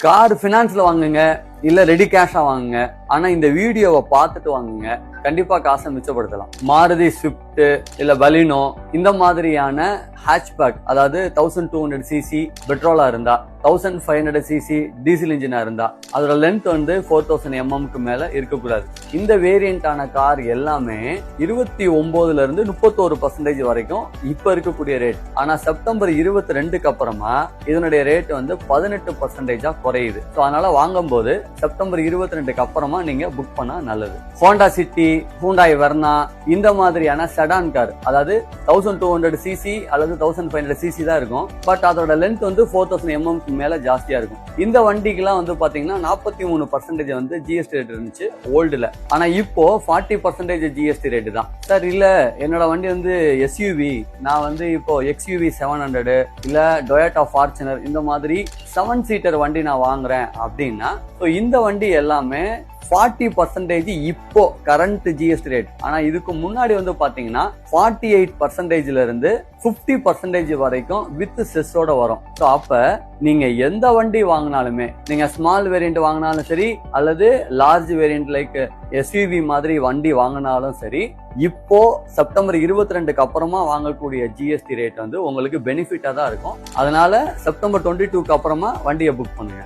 Car பினான்ஸ்ல வாங்குங்க இல்ல ready கேஷா வாங்குங்க. ஆனா இந்த வீடியோவை பார்த்துட்டு வாங்குங்க, கண்டிப்பா காசை மிச்சப்படுத்தலாம். மாருதி ஸ்விஃப்ட் இல்ல பலினோ இந்த மாதிரியான ஹேட்ச்பேக், அதாவது 1200cc பெட்ரோலா இருந்தா, 1500cc டீசல் இன்ஜினா இருந்தா அதோட லென்த் வந்து 4000 mm மேல இருக்கக்கூடாது. இந்த வேரியண்டான கார் எல்லாமே 29ல இருந்து 31% வரைக்கும் இப்ப இருக்கக்கூடிய ரேட். ஆனா செப்டம்பர் 22க்கு அப்புறமா இதனுடைய ரேட் வந்து 18% குறையுது. அதனால வாங்கும் போது செப்டம்பர் 22க்கு அப்புறமா நீங்க புக் பண்ணா நல்லது. ஹோண்டா சிட்டி, ஹூண்டாய் வெர்னா இந்த மாதிரியான செடான் கார், அதாவது 1200cc அல்லது 1500cc தான் இருக்கும். பட் அதோட லென்த் வந்து 4000 mm மேல ஜாஸ்தியா இருக்கும். இந்த வண்டிக்கெல்லாம் வந்து பாத்தீங்கன்னா 43% வந்து ஜிஎஸ்டி ரேட் இருந்துச்சு ஓல்டுல. ஆனா இப்போ 40% ஜிஎஸ்டி ரேட் தான். சார் இல்ல என்னோட வண்டி வந்து எஸ்யூவி, நான் வந்து இப்போ XUV 700 இல்ல டொயோட்டா ஃபார்ச்சுனர் இந்த மாதிரி 7 சீட்டர் வண்டி நான் வாங்குறேன் அப்படின்னா இந்த வண்டி எல்லாமே 40% இப்போ கரண்ட் ஜிஎஸ்டி ரேட். ஆனா இதுக்கு முன்னாடி வந்து பாத்தீங்கன்னா 48%ல இருந்து 50% வரைக்கும் வித் செஸ்ஸோட வரும். அப்ப நீங்க எந்த வண்டி வாங்கினாலுமே, நீங்க ஸ்மால் வேரியன்ட் வாங்கினாலும் சரி அல்லது லார்ஜ் வேரியன்ட் லைக் SUV மாதிரி வண்டி வாங்கினாலும் சரி, இப்போ செப்டம்பர் 22க்கு அப்புறமா வாங்கக்கூடிய ஜிஎஸ்டி ரேட் வந்து உங்களுக்கு பெனிஃபிட்டா தான் இருக்கும். அதனால செப்டம்பர் 22க்கு அப்புறமா வண்டியை புக் பண்ணுங்க.